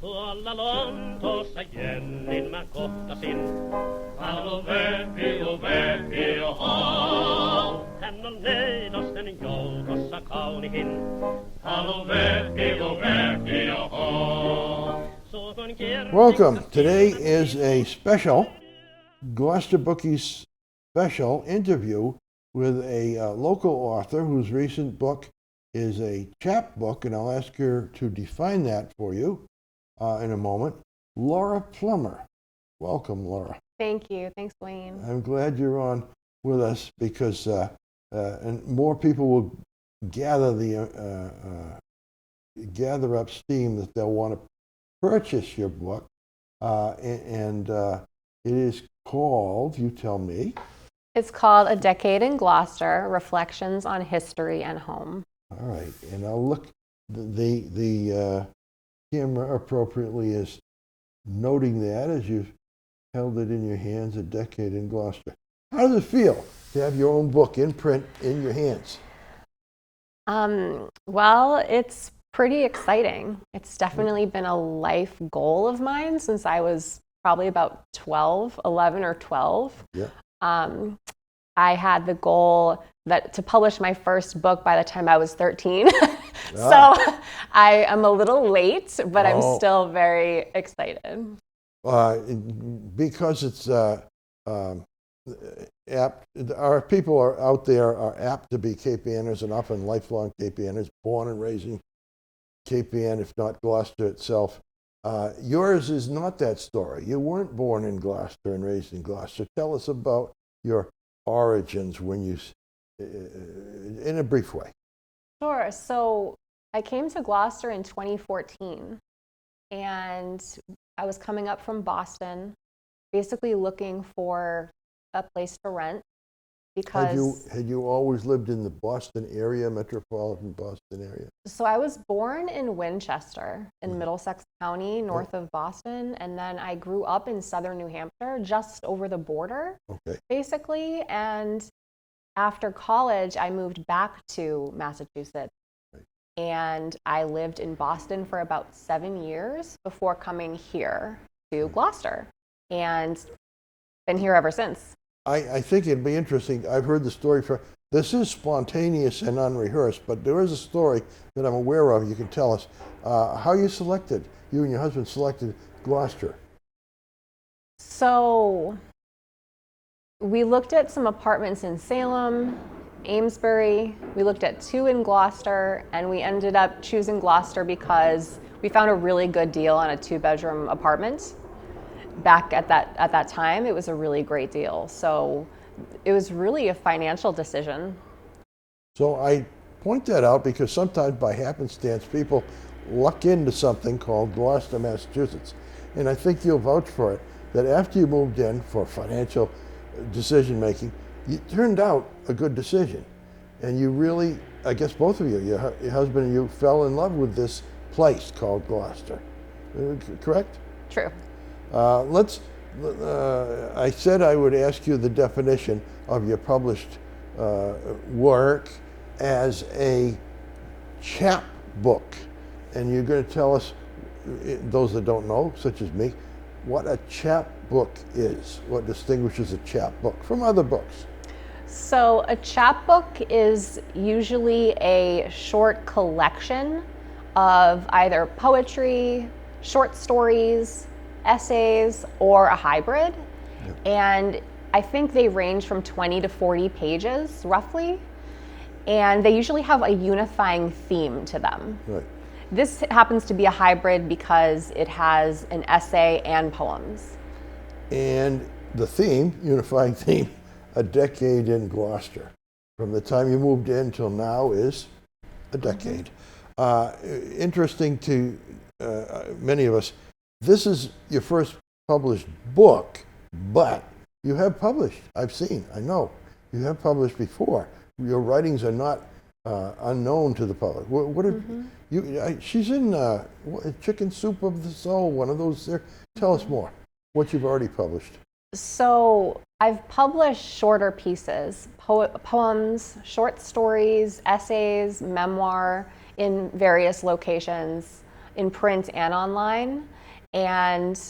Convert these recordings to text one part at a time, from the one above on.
Tuolla Lontoossa Jennin mä kohtasin. Halo Vepio, Vepio, ho. Hän on neidosten joukossa kaunihin. Halo Vepio, Vepio, ho. Welcome. Today is a special Gloucester Bookies special interview with a local author whose recent book is a chapbook, and I'll ask her to define that for you in a moment. Laura Plummer. Welcome, Laura. Thank you. Thanks, Wayne. I'm glad you're on with us because and more people will gather up steam that they'll want to purchase your book, and it is called, you tell me. It's called A Decade in Gloucester, Reflections on History and Home. All right, and I'll look, the camera appropriately is noting that as you've held it in your hands, A Decade in Gloucester. How does it feel to have your own book in print in your hands? Well, it's pretty exciting. It's definitely been a life goal of mine since I was probably about 11 or 12. Yeah. I had the goal to publish my first book by the time I was 13. So I am a little late, but I'm still very excited. Because it's apt, our people are out there are apt to be Cape Anners and often lifelong Cape Anners, born and raised in Cape Ann, if not Gloucester itself. Yours is not that story. You weren't born in Gloucester and raised in Gloucester. Tell us about your origins in a brief way. Sure. So I came to Gloucester in 2014, and I was coming up from Boston, basically looking for a place to rent. Because had you always lived in the Boston area, metropolitan Boston area? So I was born in Winchester in Middlesex County, north of Boston, and then I grew up in southern New Hampshire, just over the border, basically. And after college, I moved back to Massachusetts, and I lived in Boston for about 7 years before coming here to Gloucester, and been here ever since. I think it'd be interesting. I've heard the story this is spontaneous and unrehearsed, but there is a story that I'm aware of. You can tell us how you and your husband selected Gloucester. So we looked at some apartments in Salem, Amesbury. We looked at 2 in Gloucester, and we ended up choosing Gloucester because we found a really good deal on a 2-bedroom apartment. Back at that time, it was a really great deal. So it was really a financial decision. So I point that out because sometimes by happenstance, people luck into something called Gloucester, Massachusetts. And I think you'll vouch for it, that after you moved in for financial decision making, it turned out a good decision. And you really, I guess both of you, your husband and you, fell in love with this place called Gloucester. Correct? True. I said I would ask you the definition of your published work as a chapbook. And you're going to tell us, those that don't know, such as me, what a chapbook is. What distinguishes a chapbook from other books? So a chapbook is usually a short collection of either poetry, short stories, essays, or a hybrid. And I think they range from 20 to 40 pages, roughly. And they usually have a unifying theme to them. Right. This happens to be a hybrid because it has an essay and poems. And the theme, unifying theme, A Decade in Gloucester. From the time you moved in till now is a decade. Interesting to many of us. This is your first published book, but you have published, I know, you have published before. Your writings are not unknown to the public. What have you? She's in Chicken Soup of the Soul, one of those there. Tell us more, what you've already published. So I've published shorter pieces, poems, short stories, essays, memoir in various locations, in print and online. And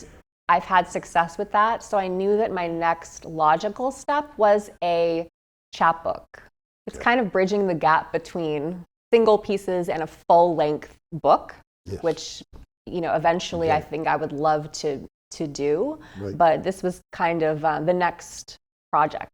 I've had success with that. So I knew that my next logical step was a chapbook. It's kind of bridging the gap between single pieces and a full-length book, Yes. which, eventually I think I would love to do. Right. But this was kind of the next project.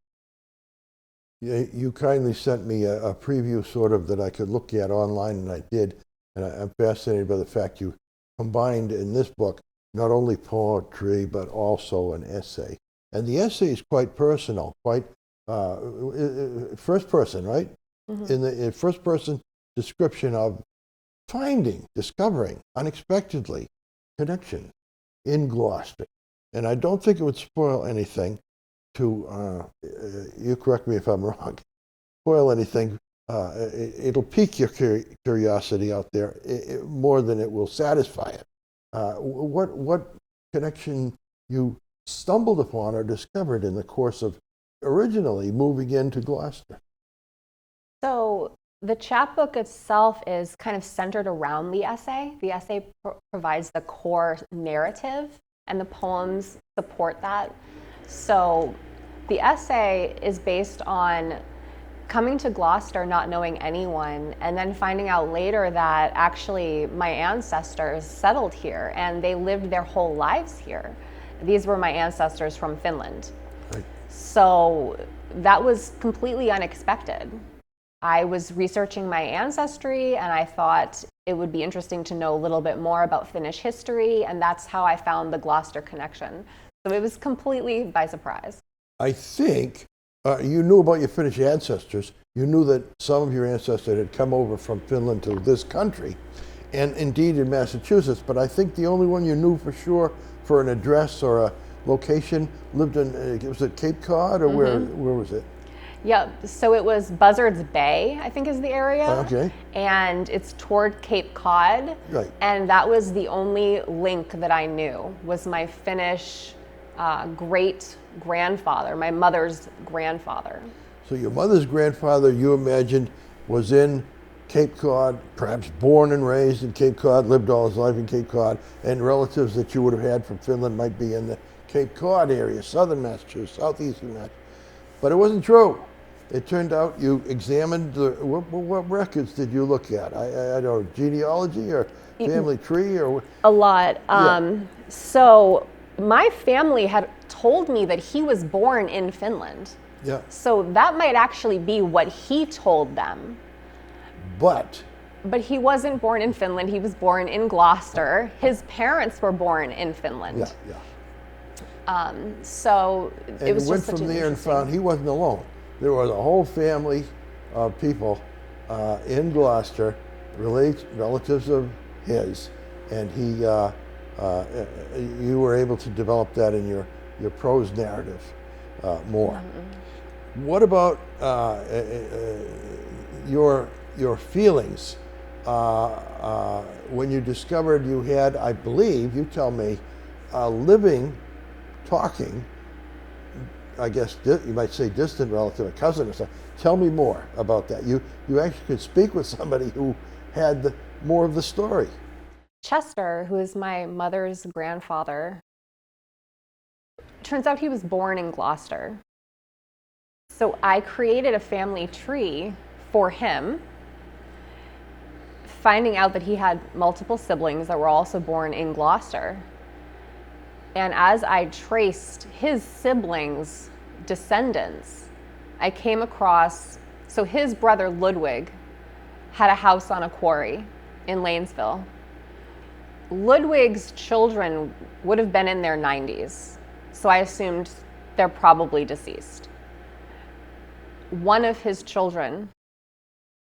You kindly sent me a preview sort of that I could look at online, and I did. And I'm fascinated by the fact you combined in this book not only poetry but also an essay. And the essay is quite personal, quite first person, right? Mm-hmm. In the first person description of discovering unexpectedly connection in Gloucester. And I don't think it would spoil anything to, you correct me if I'm wrong, spoil anything. It'll pique your curiosity out there more than it will satisfy it. What connection you stumbled upon or discovered in the course of originally moving into Gloucester? So the chapbook itself is kind of centered around the essay. The essay provides the core narrative, and the poems support that. So the essay is based on coming to Gloucester not knowing anyone, and then finding out later that actually my ancestors settled here and they lived their whole lives here. These were my ancestors from Finland. Right. So that was completely unexpected. I was researching my ancestry and I thought it would be interesting to know a little bit more about Finnish history, and that's how I found the Gloucester connection. So it was completely by surprise. I think you knew about your Finnish ancestors. You knew that some of your ancestors had come over from Finland to this country, and indeed in Massachusetts, but I think the only one you knew for sure for an address or a location lived in, was it Cape Cod, or where was it? Yeah, so it was Buzzards Bay, I think is the area. Okay. And it's toward Cape Cod. Right. And that was the only link that I knew, was my Finnish great-grandfather, my mother's grandfather. So your mother's grandfather, you imagined, was in Cape Cod, perhaps born and raised in Cape Cod, lived all his life in Cape Cod, and relatives that you would have had from Finland might be in the Cape Cod area, southern Massachusetts, southeastern Massachusetts. But it wasn't true. It turned out you examined what records did you look at? I don't know, genealogy or family tree or a lot. So my family had told me that he was born in Finland. Yeah. So that might actually be what he told them. But he wasn't born in Finland. He was born in Gloucester. His parents were born in Finland. yeah. So it was went just such from an there and interesting... found he wasn't alone. There was a whole family of people in Gloucester, relatives of his, and you were able to develop that in your prose narrative more. Mm-hmm. What about your feelings when you discovered you had, I believe, you tell me, a living, talking, I guess you might say distant relative, a cousin or something. Tell me more about that. You actually could speak with somebody who had more of the story. Chester, who is my mother's grandfather, turns out he was born in Gloucester. So I created a family tree for him, finding out that he had multiple siblings that were also born in Gloucester. And as I traced his siblings' descendants, I came across, so his brother Ludwig had a house on a quarry in Lanesville. Ludwig's children would have been in their 90s, so I assumed they're probably deceased. One of his children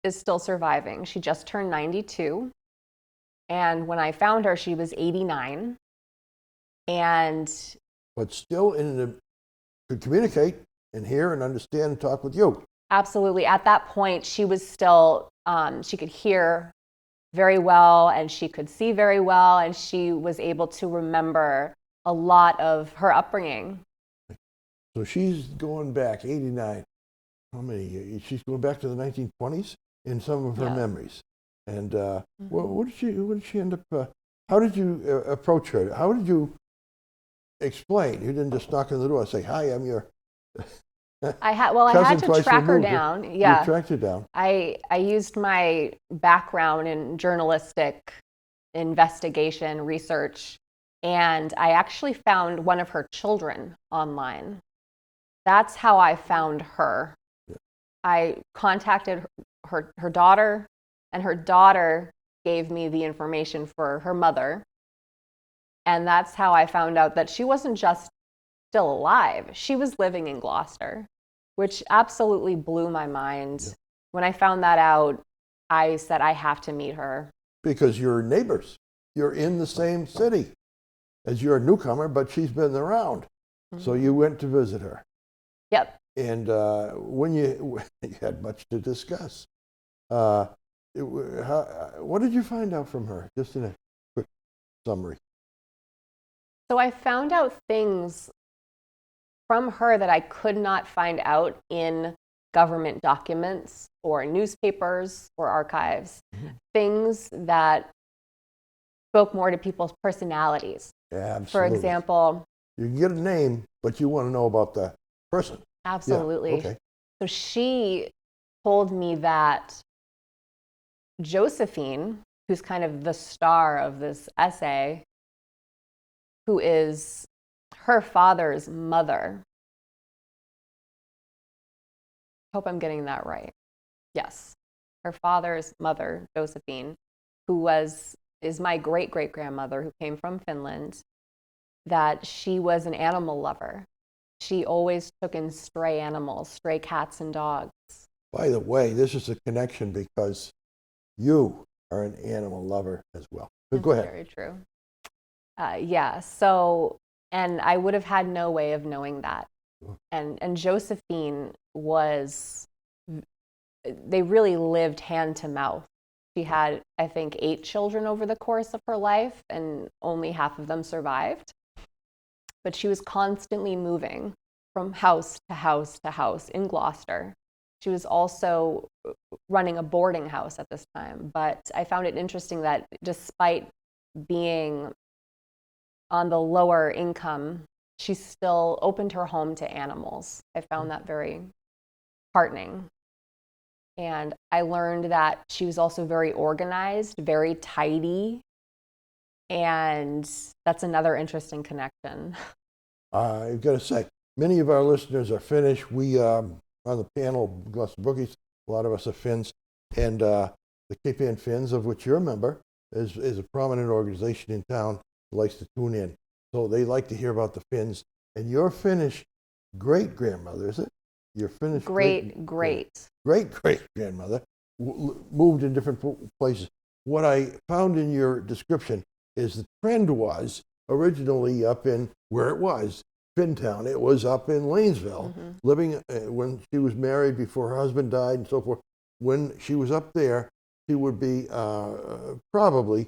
is still surviving. She just turned 92, and when I found her, she was 89. But still could communicate and hear and understand and talk with you. Absolutely. At that point, she was still, she could hear very well and she could see very well, and she was able to remember a lot of her upbringing. So she's going back 89. How many years? She's going back to the 1920s in some of her memories. And what did she end up? How did you approach her? How did you explain? You didn't just knock on the door and say, "Hi, I'm your." I had to track her down. Yeah, you tracked her down. I used my background in journalistic investigation research, and I actually found one of her children online. That's how I found her. Yeah. I contacted her daughter, and her daughter gave me the information for her mother. And that's how I found out that she wasn't just still alive. She was living in Gloucester, which absolutely blew my mind. Yeah. When I found that out, I said, I have to meet her. Because you're neighbors. You're in the same city. As you're a newcomer, but she's been around. Mm-hmm. So you went to visit her. Yep. And when you had much to discuss, what did you find out from her? Just in a quick summary. So I found out things from her that I could not find out in government documents or newspapers or archives. Mm-hmm. Things that spoke more to people's personalities. Yeah, absolutely. For example, you can get a name, but you want to know about the person. Absolutely. Yeah, okay. So she told me that Josephine, who's kind of the star of this essay, who is her father's mother. Hope I'm getting that right. Yes. Her father's mother, Josephine, who is my great-great-grandmother who came from Finland, that she was an animal lover. She always took in stray animals, stray cats and dogs. By the way, this is a connection because you are an animal lover as well. But go ahead. Very true. Yeah, so, and I would have had no way of knowing that. And Josephine they really lived hand to mouth. She had, I think, 8 children over the course of her life, and only half of them survived. But she was constantly moving from house to house to house in Gloucester. She was also running a boarding house at this time. But I found it interesting that despite being on the lower income, she still opened her home to animals. I found that very heartening. And I learned that she was also very organized, very tidy. And that's another interesting connection. I've got to say, many of our listeners are Finnish. We, on the panel, Gloucester Bookies, a lot of us are Finns. And the Cape Ann Finns, of which you're a member, is a prominent organization in town who likes to tune in. So they like to hear about the Finns. And your Finnish great-grandmother, is it? Your Finnish great-great-grandmother moved in different places. What I found in your description is the trend was originally up in where it was, Finntown. It was up in Lanesville, living when she was married before her husband died and so forth. When she was up there, she would be probably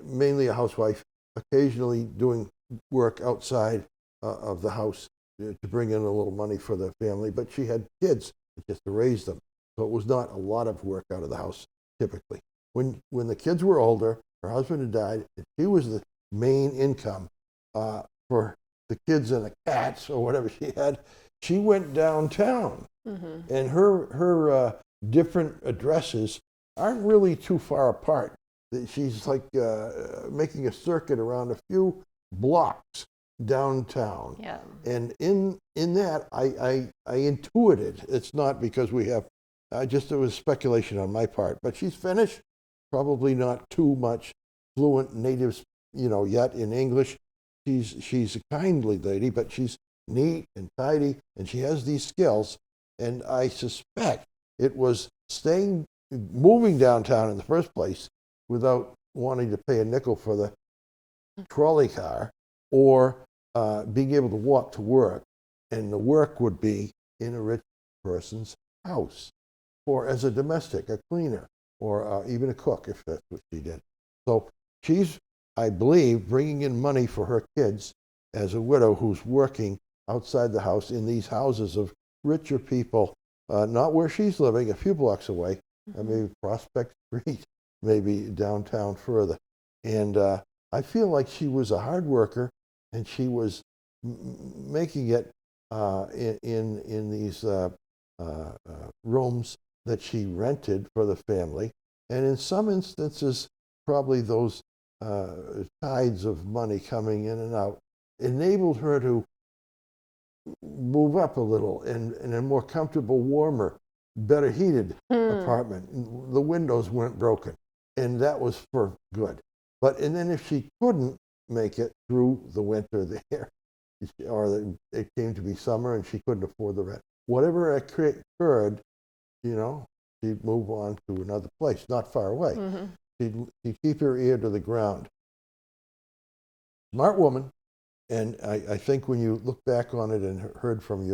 mainly a housewife, occasionally doing work outside of the house to bring in a little money for the family. But she had kids just to raise them. So it was not a lot of work out of the house typically. When the kids were older, her husband had died, and she was the main income for the kids and the cats or whatever she had. She went downtown, and her different addresses aren't really too far apart. She's like making a circuit around a few blocks downtown. Yeah. And in that, I intuited, it's not because we have, it was speculation on my part, but she's Finnish, probably not too much fluent native, yet in English. She's a kindly lady, but she's neat and tidy, and she has these skills. And I suspect it was moving downtown in the first place without wanting to pay a nickel for the trolley car, or being able to walk to work, and the work would be in a rich person's house, or as a domestic, a cleaner, or even a cook, if that's what she did. So she's, I believe, bringing in money for her kids as a widow who's working outside the house in these houses of richer people, not where she's living, a few blocks away, maybe Prospect Street, maybe downtown further. And I feel like she was a hard worker, and she was making it in these rooms that she rented for the family. And in some instances, probably those tides of money coming in and out enabled her to move up a little in a more comfortable, warmer, better heated apartment. The windows weren't broken, and that was for good. And then if she couldn't make it through the winter there, or it came to be summer and she couldn't afford the rent, whatever occurred, she'd move on to another place, not far away. She'd keep her ear to the ground. Smart woman, and I think when you look back on it and heard from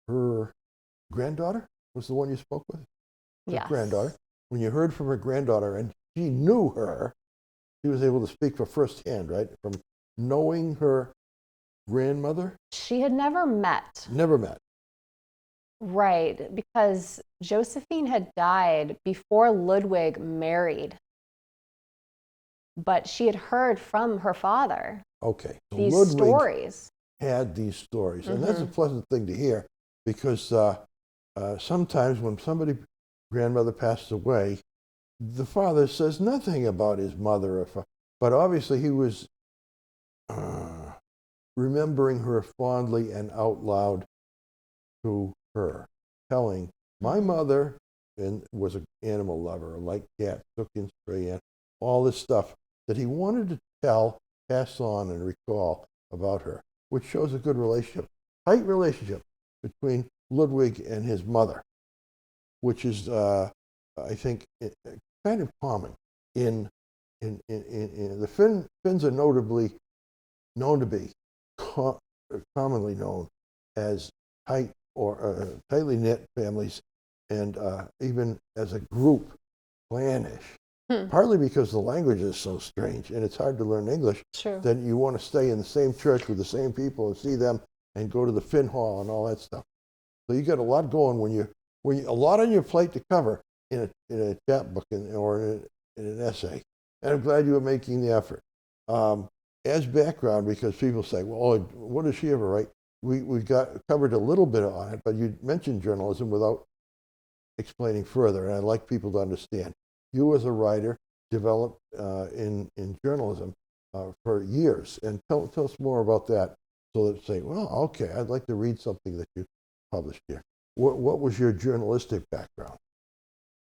her granddaughter was the one you spoke with? Yes. Granddaughter. When you heard from her granddaughter and she knew her, she was able to speak for firsthand, right? From knowing her grandmother? She had never met. Never met. Right, because Josephine had died before Ludwig married. But she had heard from her father. Okay. So these Ludwig stories. Had these stories. And that's a pleasant thing to hear, because sometimes when somebody's grandmother passed away, the father says nothing about his mother. But obviously he was remembering her fondly and out loud to her, telling, my mother was an animal lover, like cats, took in stray animals, all this stuff that he wanted to tell, pass on, and recall about her, which shows a good relationship, tight relationship between Ludwig and his mother, which is, I think, kind of common in the Finns are notably known to be commonly known as tight or tightly knit families, and even as a group, clannish. Partly because the language is so strange and it's hard to learn English. True. That you want to stay in the same church with the same people and see them and go to the Finn Hall and all that stuff. So you got a lot going when you a lot on your plate to cover in a chapbook or in an essay. And I'm glad you were making the effort. As background, because people say, well, what does she ever write? We got covered a little bit on it, but you mentioned journalism without explaining further, and I'd like people to understand. You as a writer developed in journalism for years, and tell us more about that, so that say, well, okay, I'd like to read something that you published here. What was your journalistic background?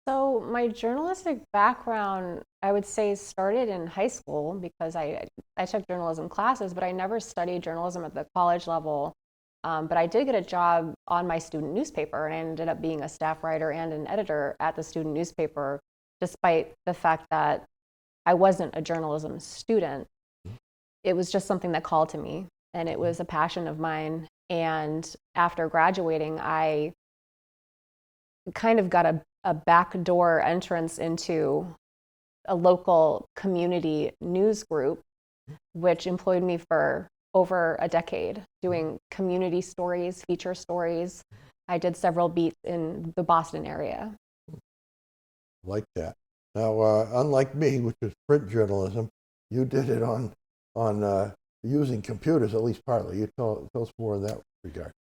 So my journalistic background, I would say, started in high school, because I took journalism classes, but I never studied journalism at the college level. But I did get a job on my student newspaper, and I ended up being a staff writer and an editor at the student newspaper, despite the fact that I wasn't a journalism student. It was just something that called to me, and it was a passion of mine. And after graduating, I kind of got a backdoor entrance into a local community news group, which employed me for over a decade, doing community stories, feature stories. I did several beats in the Boston area. Like that. Now, unlike me, which is print journalism, you did it on using computers, at least partly. You tell us more in that regard.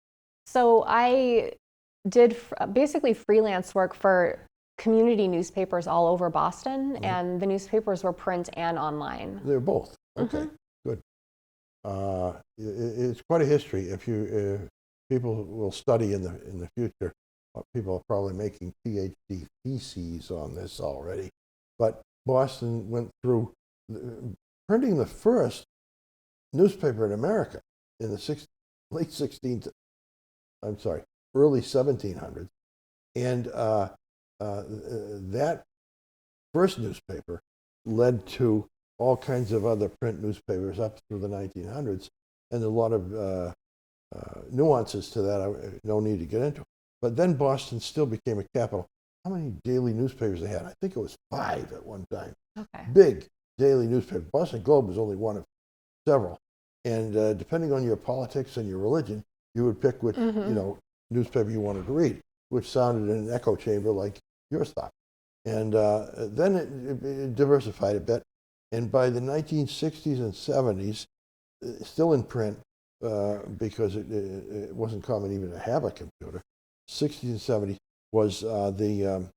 So I did basically freelance work for community newspapers all over Boston, and the newspapers were print and online. They're both. Okay, good. It's quite a history. If people will study in the future, people are probably making PhD theses on this already. But Boston went through printing the first newspaper in America in the early 1700s. And that first newspaper led to all kinds of other print newspapers up through the 1900s, and a lot of nuances to that no need to get into. But then Boston still became a capital. How many daily newspapers they had? I think it was 5 at one time. Okay. Big daily newspaper. Boston Globe was only one of several. And depending on your politics and your religion, you would pick which newspaper you wanted to read, which sounded in an echo chamber like yours thought. And then it diversified a bit. And by the 1960s and 70s, still in print, because it wasn't common even to have a computer, 60s and 70s was the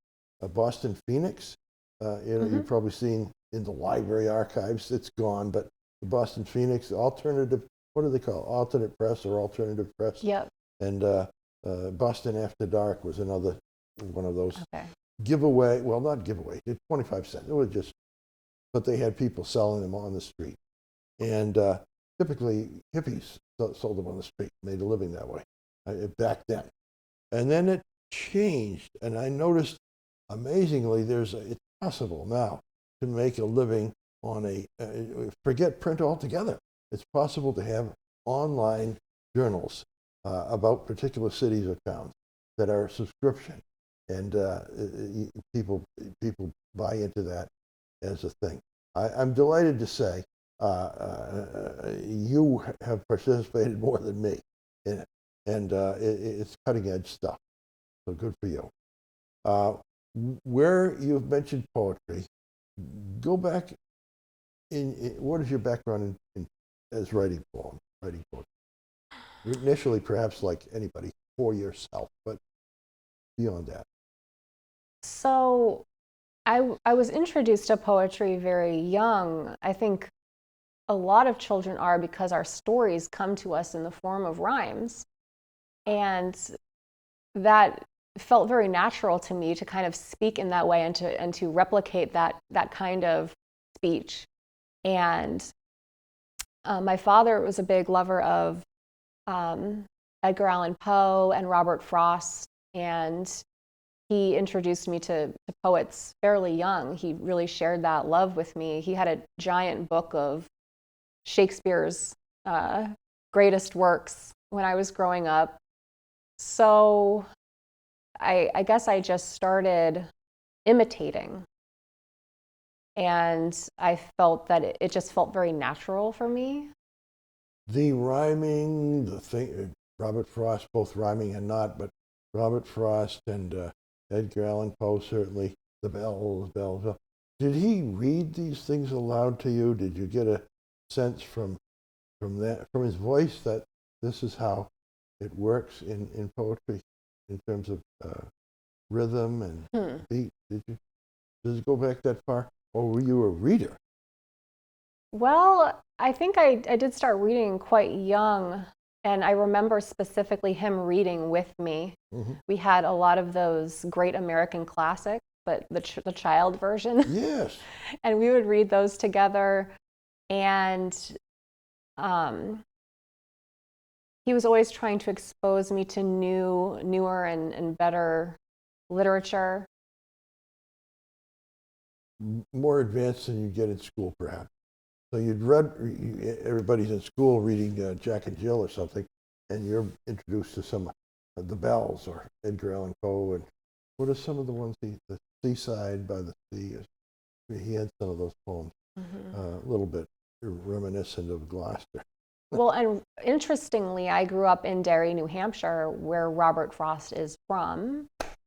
Boston Phoenix. You've probably seen in the library archives, it's gone, but the Boston Phoenix, alternative, what do they call it? Alternate press or alternative press? Yep. And Boston After Dark was another one of those. Okay. Giveaway, well, not giveaway, 25 cents. It was just, but they had people selling them on the street. And typically hippies sold them on the street, made a living that way back then. And then it changed, and I noticed, amazingly, it's possible now to make a living on forget print altogether. It's possible to have online journals about particular cities or towns that are subscription, and people buy into that as a thing. I'm delighted to say you have participated more than me in it, and it's cutting edge stuff. So good for you. Where you've mentioned poetry, go back. What is your background as writing poetry? Initially, perhaps like anybody, for yourself, but beyond that. So I was introduced to poetry very young. I think a lot of children are, because our stories come to us in the form of rhymes. And that felt very natural to me to kind of speak in that way and to replicate that kind of speech. And my father was a big lover of Edgar Allan Poe and Robert Frost, and he introduced me to poets fairly young. He really shared that love with me. He had a giant book of Shakespeare's greatest works when I was growing up. So I guess I just started imitating. And I felt that it just felt very natural for me. The rhyming, the thing, Robert Frost, both rhyming and not, but Robert Frost and Edgar Allan Poe, certainly, the bells. Did he read these things aloud to you? Did you get a sense from his voice that this is how it works in poetry in terms of rhythm and beat? Does it go back that far? Or were you a reader? Well, I think I did start reading quite young, and I remember specifically him reading with me. Mm-hmm. We had a lot of those great American classics, but the child version. Yes. And we would read those together, and he was always trying to expose me to newer and better literature. More advanced than you get in school, perhaps. So you'd read, everybody's in school reading Jack and Jill or something, and you're introduced to some of the Bells or Edgar Allan Poe. And what are some of the ones, the Seaside by the Sea? He had some of those poems, a little bit reminiscent of Gloucester. Well, and interestingly, I grew up in Derry, New Hampshire, where Robert Frost is from,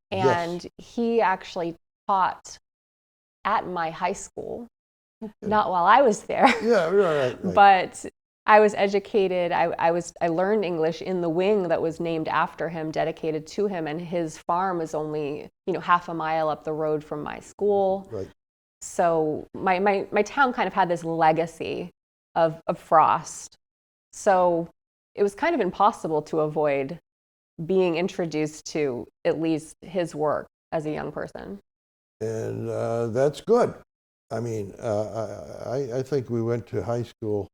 and he actually taught at my high school, not while I was there. Yeah, right. But I was educated. I learned English in the wing that was named after him, dedicated to him, and his farm was only half a mile up the road from my school. Right. So my town kind of had this legacy of Frost. So it was kind of impossible to avoid being introduced to at least his work as a young person. And that's good. I mean, I think we went to high school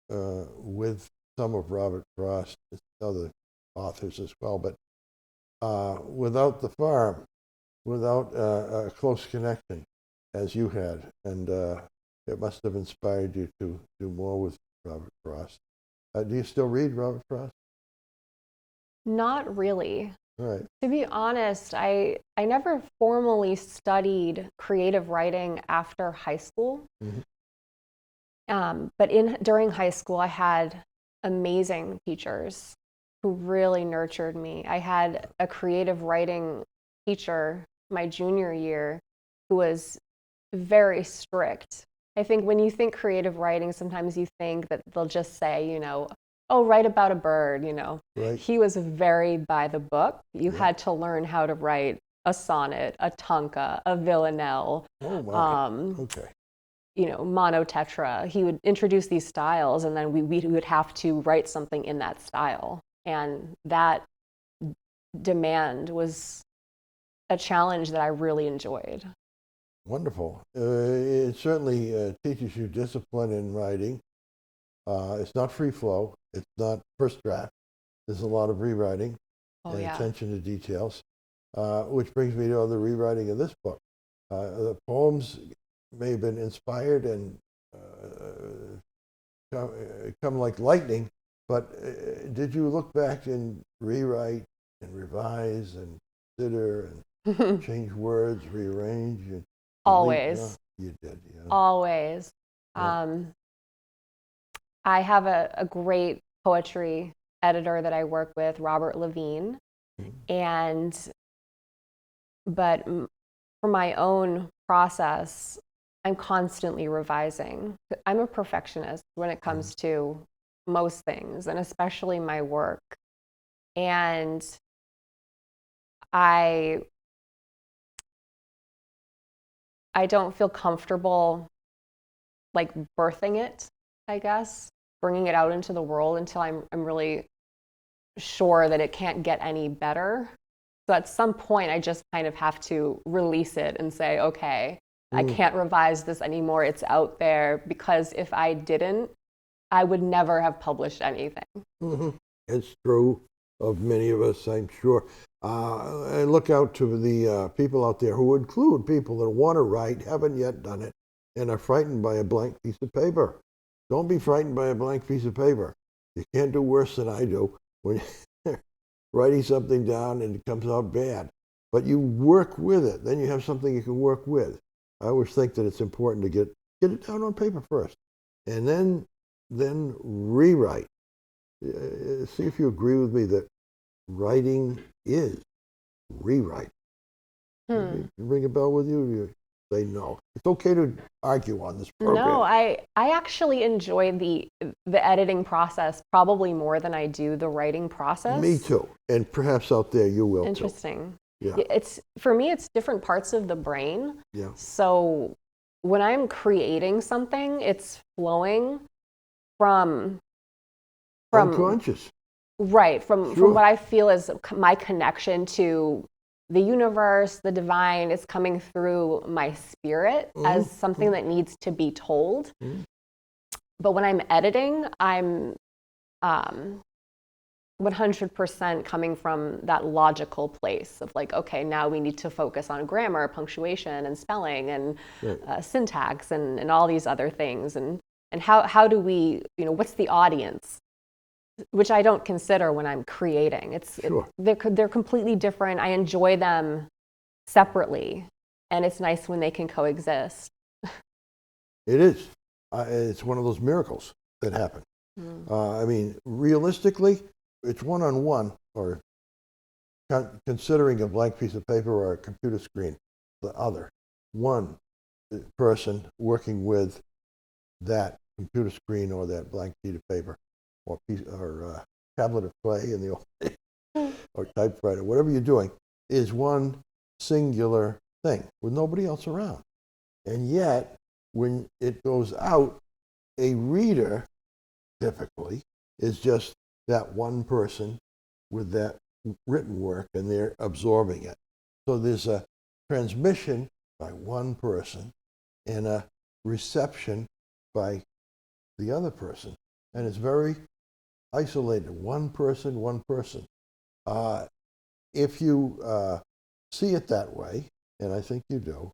with some of Robert Frost, other authors as well, but without the farm, without a close connection as you had, and it must have inspired you to do more with Robert Frost. Do you still read Robert Frost? Not really. Right. To be honest, I never formally studied creative writing after high school. Mm-hmm. But during high school, I had amazing teachers who really nurtured me. I had a creative writing teacher my junior year who was very strict. I think when you think creative writing, sometimes you think that they'll just say, oh, write about a bird, Right. He was very by the book. You Yeah. had to learn how to write a sonnet, a tanka, a villanelle. Oh, my. Okay. Monotetra. He would introduce these styles, and then we would have to write something in that style. And that demand was a challenge that I really enjoyed. Wonderful. It certainly teaches you discipline in writing. It's not free flow. It's not first draft. There's a lot of rewriting and attention to details, which brings me to the rewriting of this book. The poems may have been inspired and come like lightning, but did you look back and rewrite and revise and consider and change words, rearrange? And Always. You did, yeah. Always. Yeah. I have a great poetry editor that I work with, Robert Levine, but for my own process, I'm constantly revising. I'm a perfectionist when it comes to most things, and especially my work. And I don't feel comfortable like birthing it, I guess, bringing it out into the world until I'm really sure that it can't get any better. So at some point, I just kind of have to release it and say, okay, I can't revise this anymore. It's out there, because if I didn't, I would never have published anything. Mm-hmm. It's true of many of us, I'm sure. I look out to the people out there who include people that want to write, haven't yet done it, and are frightened by a blank piece of paper. Don't be frightened by a blank piece of paper. You can't do worse than I do when you're writing something down and it comes out bad. But you work with it. Then you have something you can work with. I always think that it's important to get it down on paper first, and then rewrite. See if you agree with me that writing is rewrite. Ring a bell with you? You say no. It's okay to argue on this program. No, I actually enjoy the editing process probably more than I do the writing process. Me too. And perhaps out there you will Interesting. too. Yeah. For me, it's different parts of the brain. Yeah. So when I'm creating something, it's flowing from unconscious. Right, from what I feel is my connection to the universe, the divine. Is coming through my spirit as something that needs to be told. But when I'm editing, I'm 100% coming from that logical place of like, okay, now we need to focus on grammar, punctuation, and spelling, and syntax, and all these other things. And how do we, what's the audience? Which I don't consider when I'm creating. They're completely different. I enjoy them separately, and it's nice when they can coexist. It is. It's one of those miracles that happen. I mean, realistically, it's one-on-one, or considering a blank piece of paper or a computer screen, the other. One person working with that computer screen or that blank sheet of paper, or tablet of clay in the old days, or typewriter, whatever you're doing, is one singular thing with nobody else around. And yet, when it goes out, a reader typically is just that one person with that written work, and they're absorbing it. So there's a transmission by one person and a reception by the other person. And it's very isolated, one person. If you see it that way, and I think you do,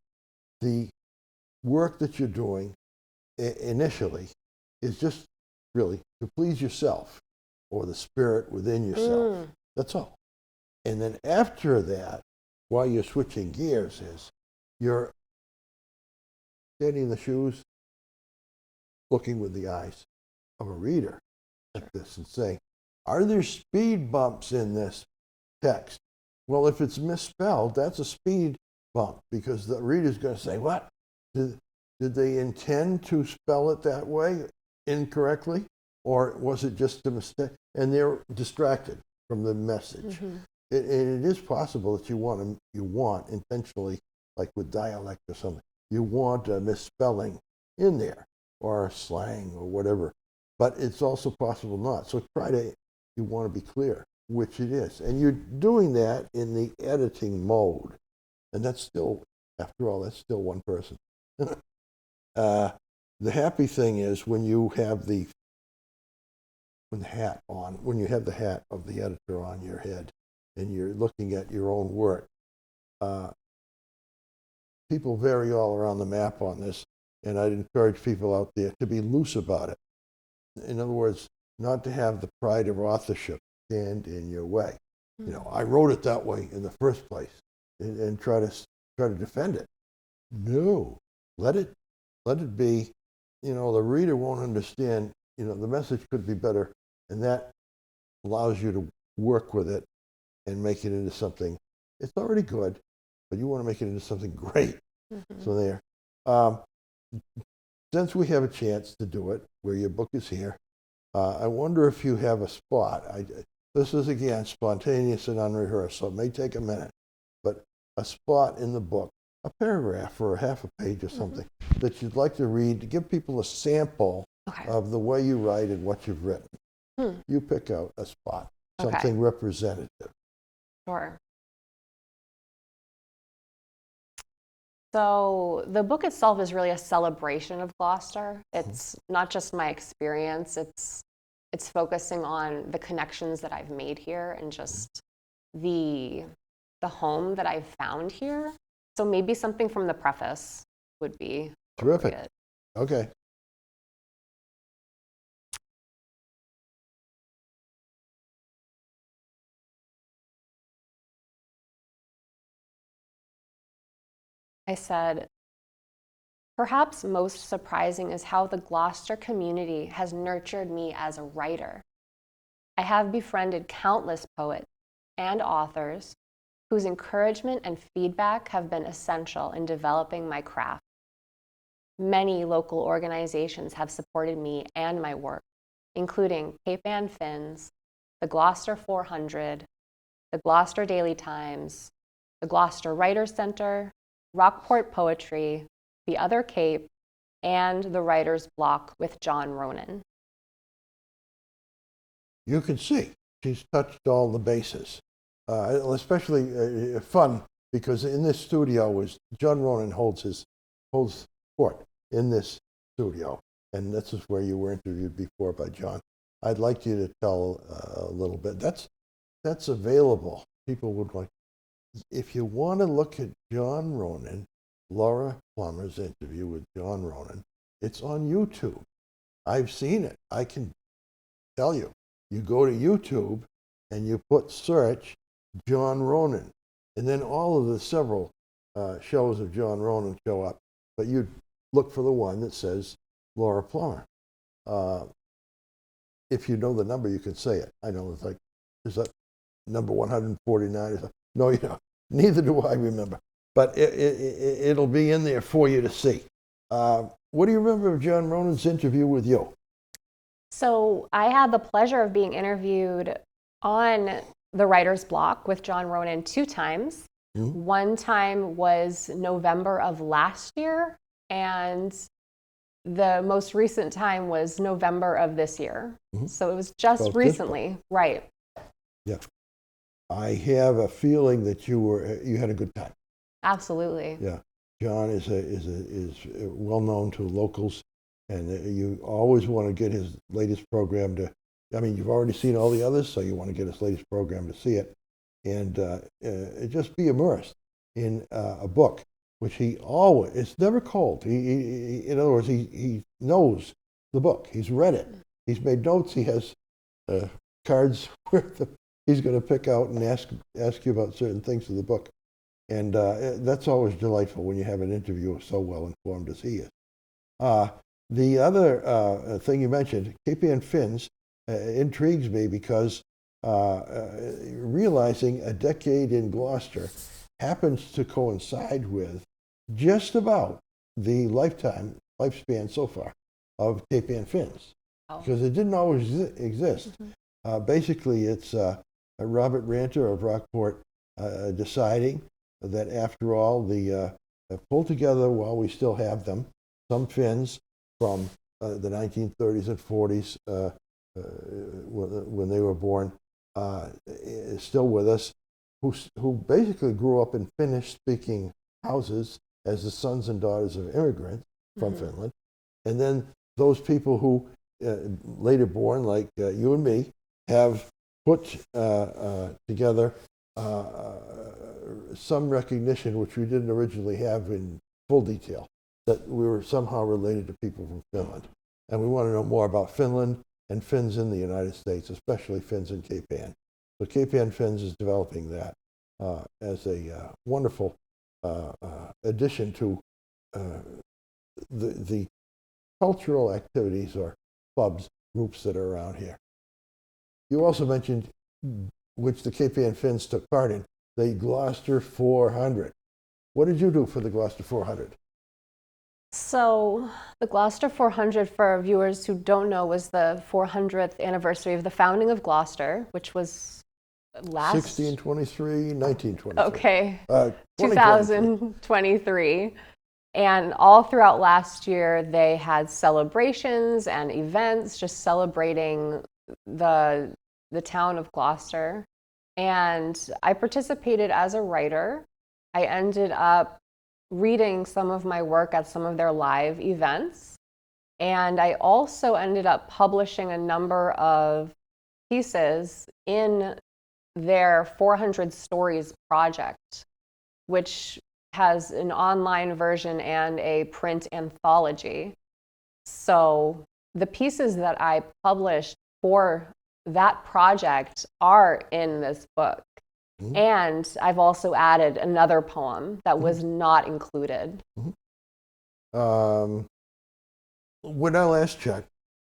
the work that you're doing initially is just really to please yourself or the spirit within yourself. That's all. And then after that, while you're switching gears, is you're getting in the shoes looking with the eyes of a reader at this and saying, are there speed bumps in this text? Well, if it's misspelled, that's a speed bump because the reader's going to say, what? Did they intend to spell it that way incorrectly? Or was it just a mistake? And they're distracted from the message. Mm-hmm. And it is possible that you want intentionally, like with dialect or something, you want a misspelling in there or a slang or whatever. But it's also possible not. So you want to be clear which it is. And you're doing that in the editing mode. And that's still, after all, that's still one person. The happy thing is when you have the hat of the editor on your head and you're looking at your own work, people vary all around the map on this, and I'd encourage people out there to be loose about it. In other words, not to have the pride of authorship stand in your way. You know, I wrote it that way in the first place, and try to defend it. No, let it be. You know, the reader won't understand. You know, the message could be better, and that allows you to work with it and make it into something. It's already good, but you want to make it into something great. Mm-hmm. So there. Since we have a chance to do it, where your book is here, I wonder if you have a spot. This is, again, spontaneous and unrehearsed, so it may take a minute, but a spot in the book, a paragraph or a half a page or something that you'd like to read to give people a sample of the way you write and what you've written. You pick out a spot, something representative. Sure. So the book itself is really a celebration of Gloucester. It's not just my experience, it's focusing on the connections that I've made here and just the home that I've found here. So maybe something from the preface would be terrific. Okay. I said, perhaps most surprising is how the Gloucester community has nurtured me as a writer. I have befriended countless poets and authors whose encouragement and feedback have been essential in developing my craft. Many local organizations have supported me and my work, including Cape Ann Finns, the Gloucester 400, the Gloucester Daily Times, the Gloucester Writers Center, Rockport Poetry, The Other Cape, and the Writer's Block with John Ronan. You can see she's touched all the bases. Especially fun because in this studio John Ronan holds court in this studio, and this is where you were interviewed before by John. I'd like you to tell a little bit. That's available. People would like. If you want to look at John Ronan, Laura Plummer's interview with John Ronan, it's on YouTube. I've seen it. I can tell you. You go to YouTube and you put search John Ronan, and then all of the several shows of John Ronan show up, but you look for the one that says Laura Plummer. If you know the number, you can say it. I know it's like, is that number 149 or something? No, you know, neither do I remember. But it'll be in there for you to see. What do you remember of John Ronan's interview with you? So I had the pleasure of being interviewed on the Writer's Block with John Ronan 2 times. Mm-hmm. One time was November of last year, and the most recent time was November of this year. Mm-hmm. So it was just recently, right? Yeah. I have a feeling that you had a good time. Absolutely. Yeah. John is well known to locals, and you always want to get his latest program to. I mean, you've already seen all the others, so you want to get his latest program to see it, and just be immersed in a book, which it's never cold. He in other words, he knows the book. He's read it. He's made notes. He has cards where he's going to pick out and ask you about certain things of the book, and that's always delightful when you have an interviewer so well informed as he is. The other thing you mentioned, Cape Ann Finns, intrigues me because realizing a decade in Gloucester happens to coincide with just about the lifespan so far of Cape Ann Finns, because it didn't always exist. Basically, it's Robert Ranter of Rockport deciding that after all, the pull together while we still have them, some Finns from the 1930s and 40s when they were born, is still with us, who basically grew up in Finnish-speaking houses as the sons and daughters of immigrants from Finland. And then those people who later born, like you and me, have put together some recognition which we didn't originally have in full detail, that we were somehow related to people from Finland. And we want to know more about Finland and Finns in the United States, especially Finns in Cape Ann. So Cape Ann Finns is developing that as a wonderful addition to the cultural activities or clubs, groups that are around here. You also mentioned, which the Cape Ann Finns took part in, the Gloucester 400. What did you do for the Gloucester 400? So the Gloucester 400, for viewers who don't know, was the 400th anniversary of the founding of Gloucester, which was last... 1623, 1923. Okay, 2023. 2023. And all throughout last year, they had celebrations and events just celebrating the town of Gloucester. And I participated as a writer. I ended up reading some of my work at some of their live events. And I also ended up publishing a number of pieces in their 400 Stories project, which has an online version and a print anthology. So the pieces that I published for that project are in this book. And I've also added another poem that was not included. When I last checked,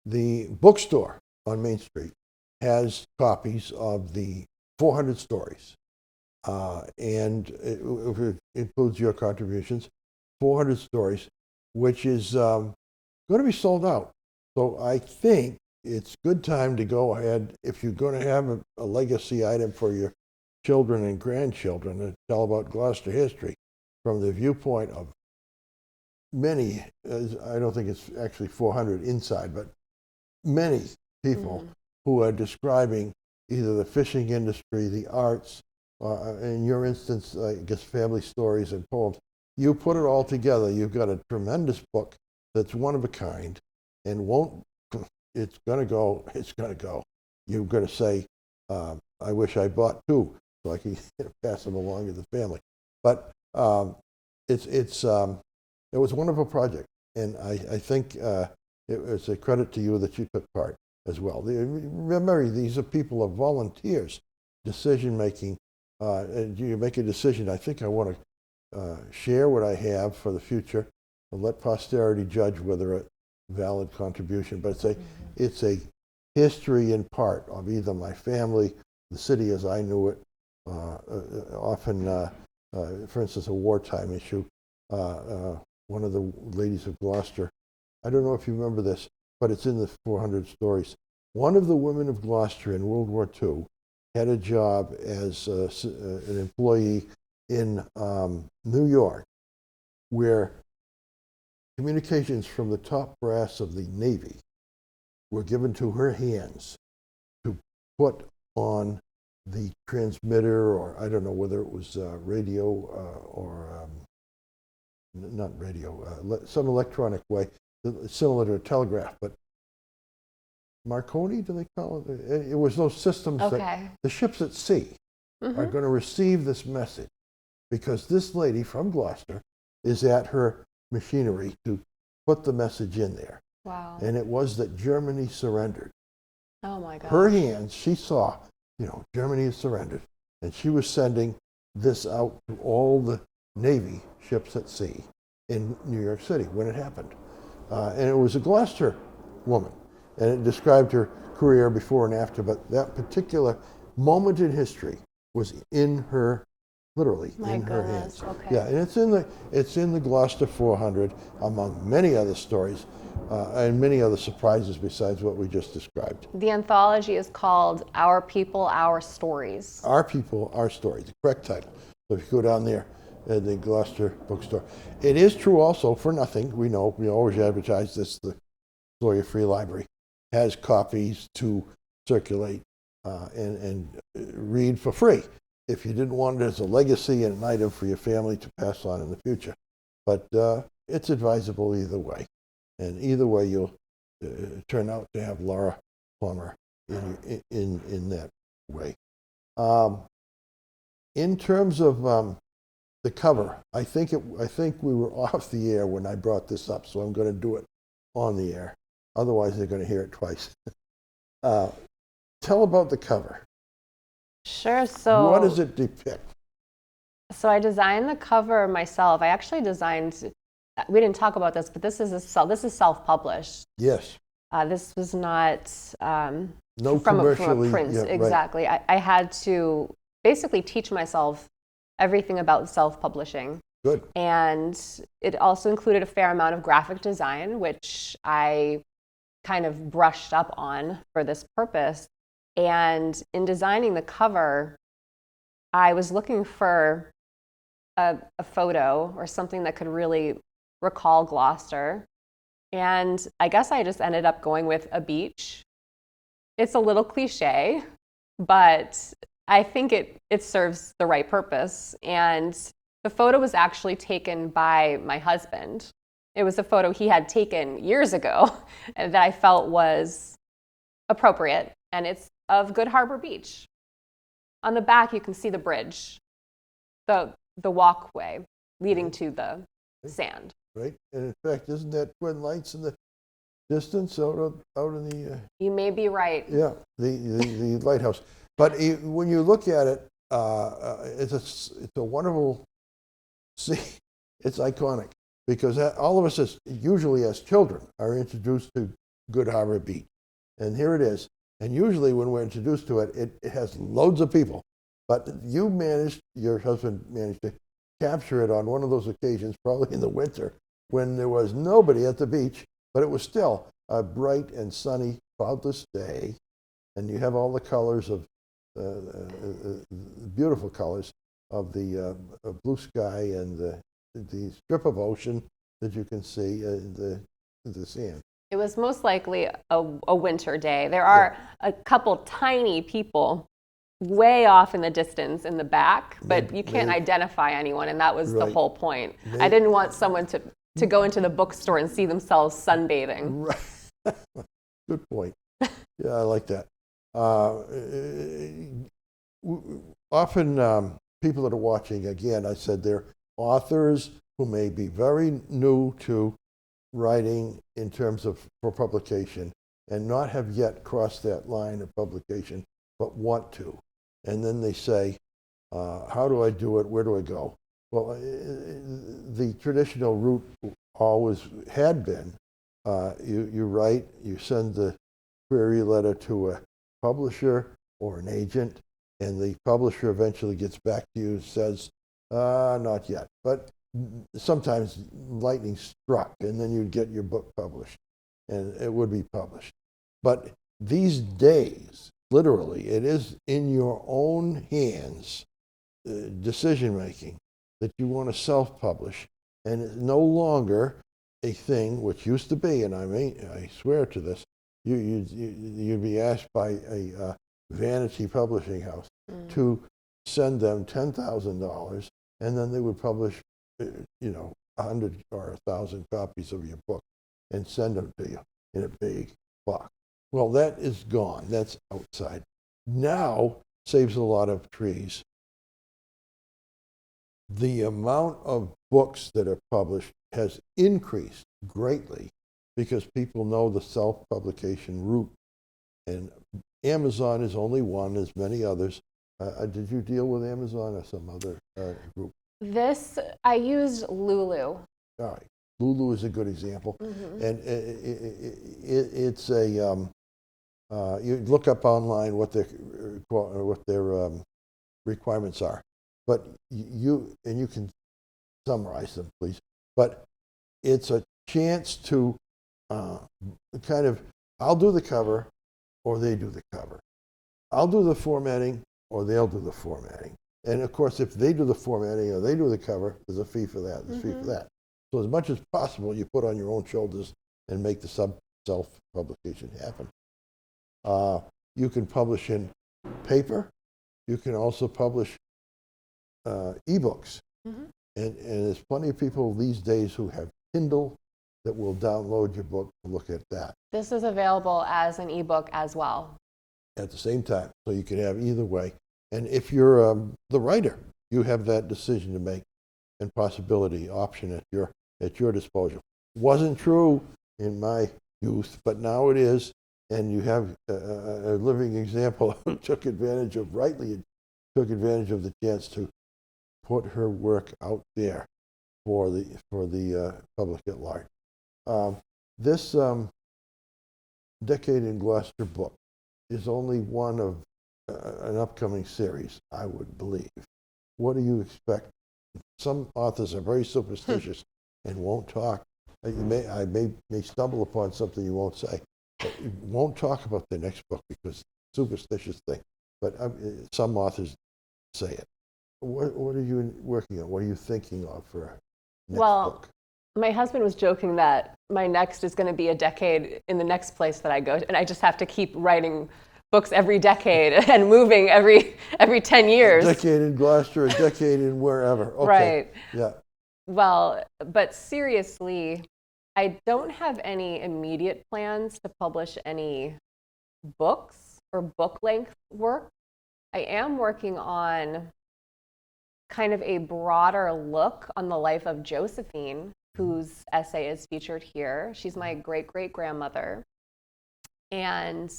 the bookstore on Main Street has copies of the 400 Stories. And it includes your contributions, 400 Stories, which is going to be sold out. So I think it's good time to go ahead, if you're going to have a legacy item for your children and grandchildren to tell about Gloucester history from the viewpoint of many, I don't think it's actually 400 inside, but many people who are describing either the fishing industry, the arts, in your instance, I guess family stories and poems. You put it all together, you've got a tremendous book that's one of a kind, and it's gonna go. You're gonna say, I wish I bought two, so I can pass them along to the family. But it was a wonderful project, and I think it's a credit to you that you took part as well. Remember, these are people of volunteers, decision making. And you make a decision. I think I want to share what I have for the future, and let posterity judge whether a valid contribution. But it's a history in part of either my family, the city as I knew it, often, for instance, a wartime issue. One of the ladies of Gloucester, I don't know if you remember this, but it's in the 400 Stories. One of the women of Gloucester in World War II had a job as an employee in New York, where communications from the top brass of the Navy were given to her hands to put on the transmitter, or I don't know whether it was radio or not radio, some electronic way, similar to a telegraph, but Marconi, do they call it? It was those systems that the ships at sea are going to receive this message, because this lady from Gloucester is at her machinery to put the message in there. Wow. And it was that Germany surrendered. Oh my God. Her hands, she saw, Germany has surrendered. And she was sending this out to all the Navy ships at sea in New York City when it happened. And it was a Gloucester woman. And it described her career before and after, but that particular moment in history was in her, literally in her hands. Okay. Yeah, and it's in the Gloucester 400, among many other stories, and many other surprises besides what we just described. The anthology is called Our People, Our Stories. Our People, Our Stories, the correct title. So if you go down there at the Gloucester bookstore. It is true also, for nothing, we know, we always advertise this, the Sawyer Free Library has copies to circulate and read for free if you didn't want it as a legacy and an item for your family to pass on in the future. But it's advisable either way. And either way, you'll turn out to have Laura Plummer in that way. In terms of the cover, I think we were off the air when I brought this up, so I'm going to do it on the air. Otherwise, they're going to hear it twice. Tell about the cover. Sure. So what does it depict? So I designed the cover myself. I actually designed. We didn't talk about this, but this is self-published. Yes. This was not no from a print. Yeah, exactly. Right. I had to basically teach myself everything about self-publishing. Good. And it also included a fair amount of graphic design, which I kind of brushed up on for this purpose. And in designing the cover, I was looking for a photo or something that could really recall Gloucester. And I guess I just ended up going with a beach. It's a little cliche, but I think it serves the right purpose. And the photo was actually taken by my husband. It was a photo he had taken years ago that I felt was appropriate, and it's of Good Harbor Beach. On the back, you can see the bridge, the walkway leading to the sand. Right, and in fact, isn't that Twin Lights in the distance out in the? You may be right. Yeah, the lighthouse. But when you look at it, it's a wonderful scene. It's iconic because all of us, usually as children, are introduced to Good Harbor Beach, and here it is. And usually, when we're introduced to it, it has loads of people. But your husband managed to capture it on one of those occasions, probably in the winter, when there was nobody at the beach, but it was still a bright and sunny, cloudless day, and you have all the colors of beautiful colors of the blue sky and the strip of ocean that you can see in the sand. It was most likely a winter day. There are a couple tiny people way off in the distance in the back, but you can't identify anyone, and that was the whole point. I didn't want someone to go into the bookstore and see themselves sunbathing. Right. Good point. Yeah, I like that. Often people that are watching, again, I said they're authors who may be very new to writing in terms of for publication and not have yet crossed that line of publication, but want to. And then they say, how do I do it? Where do I go? Well, the traditional route always had been, you write, you send the query letter to a publisher or an agent, and the publisher eventually gets back to you and says, not yet. But sometimes lightning struck, and then you'd get your book published, and it would be published. But these days, literally, it is in your own hands, decision-making, that you want to self-publish, and it's no longer a thing which used to be, and I swear to this, you'd be asked by a vanity publishing house to send them $10,000, and then they would publish 100 or 1,000 copies of your book and send them to you in a big box. Well, that is gone. That's outside. Now saves a lot of trees. The amount of books that are published has increased greatly because people know the self-publication route. And Amazon is only one, as many others. Did you deal with Amazon or some other group? I used Lulu. All right. Lulu is a good example. And it's a, you look up online what their requirements are. But you can summarize them, please. But it's a chance to kind of, I'll do the cover or they do the cover. I'll do the formatting or they'll do the formatting. And of course, if they do the formatting or they do the cover, there's a fee for that, there's a fee for that. So as much as possible, you put on your own shoulders and make the self-publication happen. You can publish in paper. You can also publish ebooks. And there's plenty of people these days who have Kindle that will download your book to look at that. This is available as an ebook as well. At the same time, so you can have either way. And if you're the writer, you have that decision to make and possibility option at your disposal. Wasn't true in my youth, but now it is, and you have a living example who took advantage of the chance to put her work out there for the public at large. This Decade in Gloucester book is only one of an upcoming series, I would believe. What do you expect? Some authors are very superstitious and won't talk. I may stumble upon something you won't say. You won't talk about the next book because it's a superstitious thing. But some authors say it. What are you working on? What are you thinking of for next book? My husband was joking that my next is going to be a decade in the next place that I go, and I just have to keep writing books every decade and moving every 10 years. A decade in Gloucester, a decade in wherever. Okay. Right. Yeah. Well, but seriously, I don't have any immediate plans to publish any books or book-length work. I am working on kind of a broader look on the life of Josephine, whose essay is featured here. She's my great-great-grandmother. And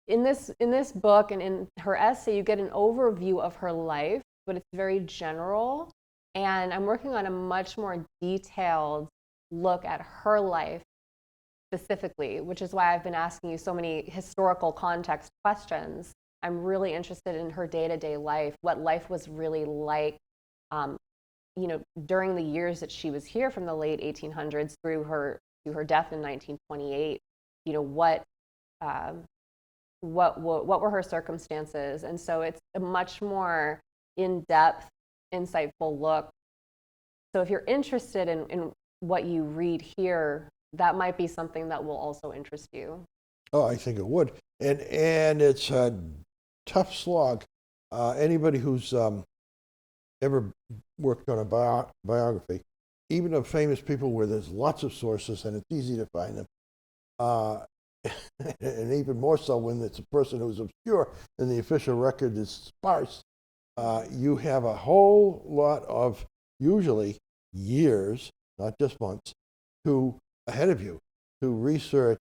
in this book and in her essay, you get an overview of her life, but it's very general. And I'm working on a much more detailed look at her life specifically, which is why I've been asking you so many historical context questions. I'm really interested in her day-to-day life, what life was really like, during the years that she was here from the late 1800s through her death in 1928. What were her circumstances? And so it's a much more in-depth, insightful look. So if you're interested in what you read here, that might be something that will also interest you. Oh, I think it would. And it's a tough slog. Anybody who's ever worked on a biography, even of famous people where there's lots of sources and it's easy to find them, and even more so when it's a person who's obscure and the official record is sparse, you have a whole lot of, usually years, not just months, ahead of you to research,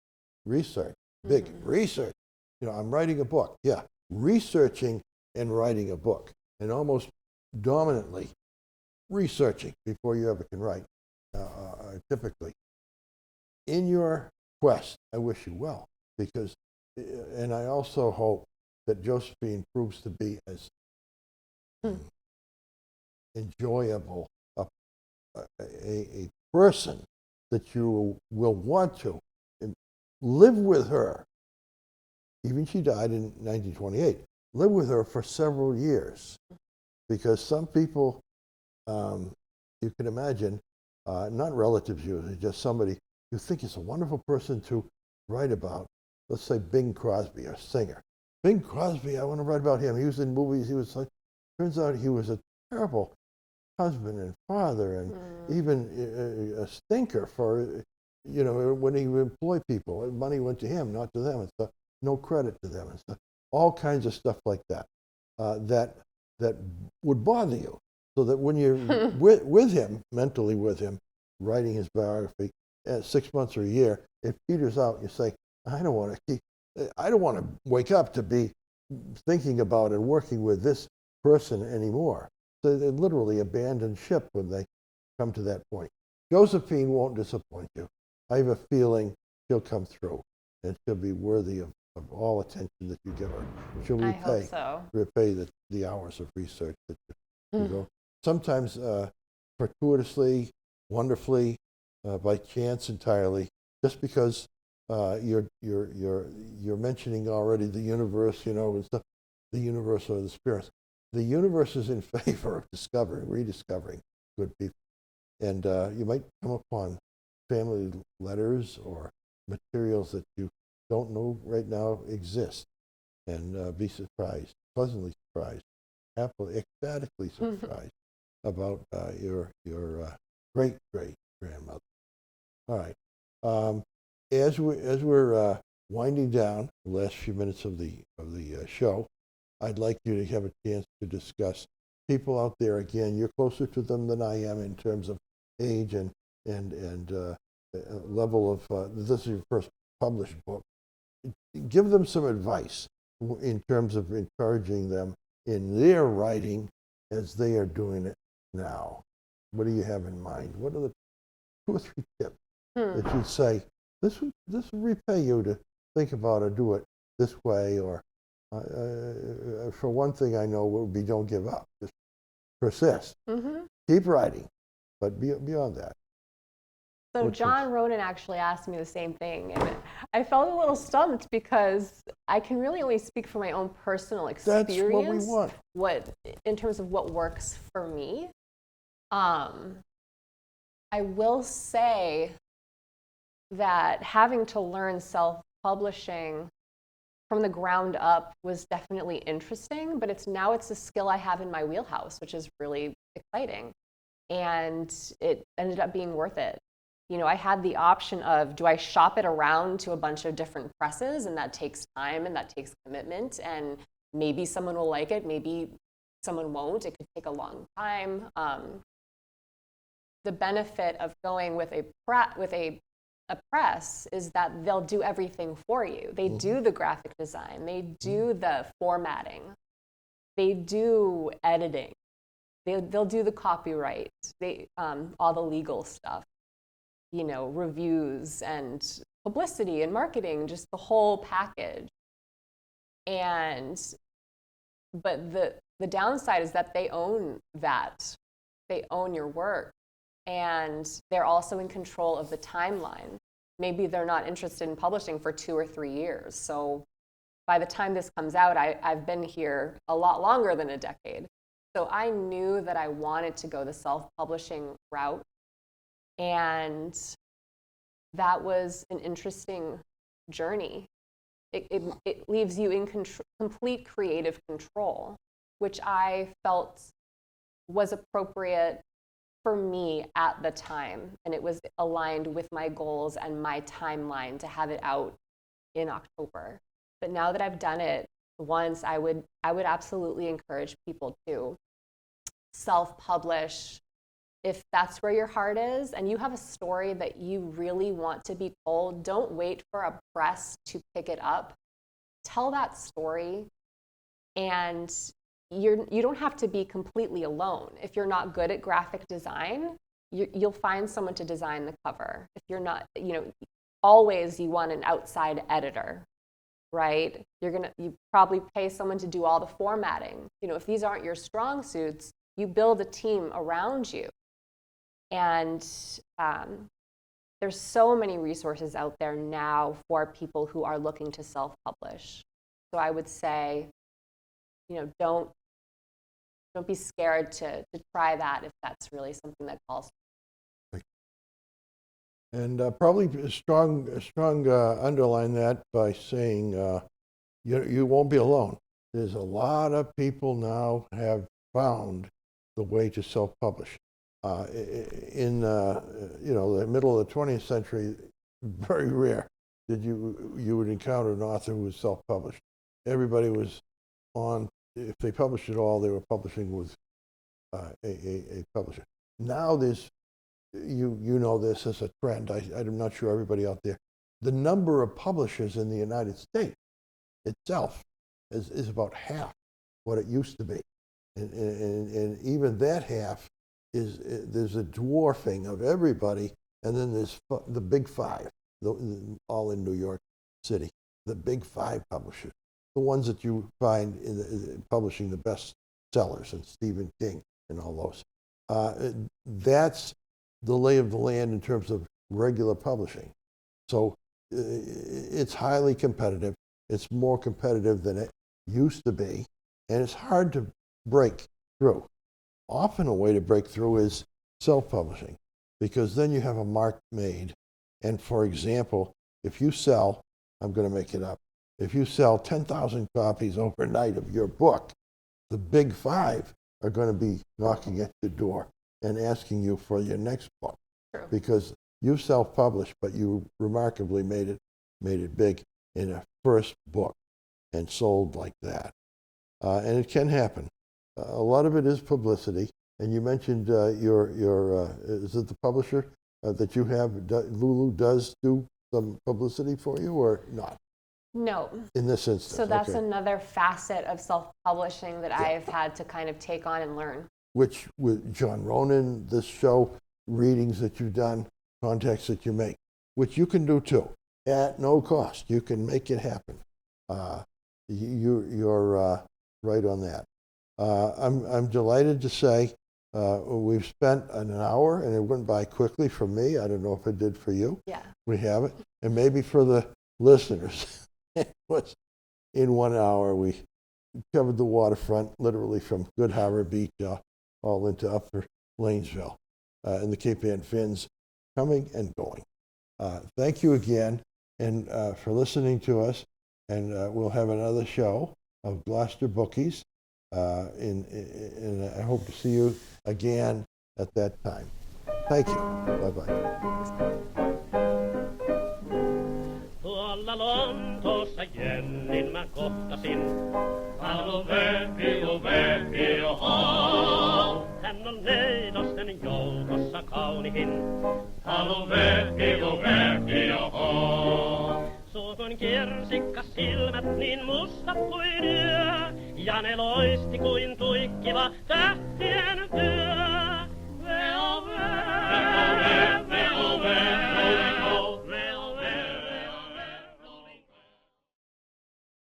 big research. I'm writing a book. Yeah, researching and writing a book, and almost dominantly researching before you ever can write, typically. In your quest, I wish you well, because, and I also hope that Josephine proves to be as enjoyable a person that you will want to live with her. Even she died in 1928. Live with her for several years, because some people, you can imagine, not relatives usually, just somebody you think is a wonderful person to write about. Let's say Bing Crosby, a singer. Bing Crosby, I want to write about him. He was in movies. Turns out he was a terrible husband and father, and even a stinker for, when he would employ people. Money went to him, not to them, and stuff. No credit to them, and stuff. All kinds of stuff like that, that would bother you. So that when you're with him, mentally with him, writing his biography, 6 months or a year, it peters out. You say, I don't want to wake up to be thinking about and working with this person anymore. So they literally abandon ship when they come to that point. Josephine won't disappoint you. I have a feeling she'll come through, and she'll be worthy of all attention that you give her. She'll I hope so. repay the hours of research that you go. Sometimes fortuitously, wonderfully, by chance entirely, just because you're mentioning already the universe, and stuff, the universe or the spirits. The universe is in favor of rediscovering good people. And you might come upon family letters or materials that you don't know right now exist, and be surprised, pleasantly surprised, happily, ecstatically surprised about your great grandmother. All right. As we're winding down the last few minutes of the show, I'd like you to have a chance to discuss people out there. Again, you're closer to them than I am in terms of age and level of. This is your first published book. Give them some advice in terms of encouraging them in their writing as they are doing it now. What do you have in mind? What are the 2 or 3 tips that you'd say, this will repay you to think about or do it this way? Or for one thing, I know would be don't give up. Just persist. Keep writing. But beyond that. So John Ronan actually asked me the same thing, and I felt a little stumped because I can really only speak from my own personal experience. That's what we want. What in terms of what works for me. I will say that having to learn self-publishing from the ground up was definitely interesting, but it's a skill I have in my wheelhouse, which is really exciting, and it ended up being worth it. I had the option of, do I shop it around to a bunch of different presses, and that takes time and that takes commitment, and maybe someone will like it, maybe someone won't. It could take a long time. The benefit of going with a press is that they'll do everything for you. They do the graphic design, they do the formatting, they do editing, they'll do the copyright, all the legal stuff. Reviews and publicity and marketing, just the whole package. But the downside is that they own that. They own your work, and they're also in control of the timeline. Maybe they're not interested in publishing for 2 or 3 years. So by the time this comes out, I've been here a lot longer than a decade. So I knew that I wanted to go the self-publishing route. And that was an interesting journey. It leaves you in complete creative control, which I felt was appropriate for me at the time. And it was aligned with my goals and my timeline to have it out in October. But now that I've done it once, I would absolutely encourage people to self-publish. If that's where your heart is and you have a story that you really want to be told, don't wait for a press to pick it up. Tell that story, and you don't have to be completely alone. If you're not good at graphic design, you'll find someone to design the cover. If you're not, always you want an outside editor, right? You probably pay someone to do all the formatting. If these aren't your strong suits, you build a team around you. And there's so many resources out there now for people who are looking to self-publish. So I would say, don't be scared to try that if that's really something that calls. And probably strong underline that by saying you won't be alone. There's a lot of people now have found the way to self-publish. In the middle of the 20th century, very rare that you would encounter an author who was self-published. Everybody was on. If they published at all, they were publishing with a publisher. Now there's you know this as a trend. I'm not sure everybody out there. The number of publishers in the United States itself is about half what it used to be, and even that half there's a dwarfing of everybody, and then there's the big five, all in New York City, the big five publishers, the ones that you find publishing the best sellers, and Stephen King and all those. That's the lay of the land in terms of regular publishing. So it's highly competitive. It's more competitive than it used to be, and it's hard to break through. Often a way to break through is self-publishing, because then you have a mark made. And for example, if you sell, I'm going to make it up, if you sell 10,000 copies overnight of your book, the big five are going to be knocking at your door and asking you for your next book. True. Because you self-published, but you remarkably made it big in a first book and sold like that. And it can happen. A lot of it is publicity. And you mentioned is it the publisher that you have, Lulu, does do some publicity for you or not? No. In this instance. So that's another facet of self-publishing that I've had to kind of take on and learn. Which, with John Ronan, this show, readings that you've done, contacts that you make, which you can do too, at no cost. You can make it happen. You're right on that. I'm delighted to say we've spent an hour, and it went by quickly for me. I don't know if it did for you. Yeah. We have it. And maybe for the listeners, it was in 1 hour. We covered the waterfront, literally from Good Harbor Beach all into Upper Lanesville, and the Cape Ann Finns, coming and going. Thank you again, and for listening to us. And we'll have another show of Gloucester Bookies, and I hope to see you again at that time. Thank you. Bye-bye. Tuolla Lontoossa Jennin mä kohtasin. Halo Vepi, oho. Hän on neidosten joukossa kaunihin. Halo Vepi, oho. Suukon kirsikka silmät niin mustat kuin yö. Ja ne loisti kuin tuikkiva tähtien työ.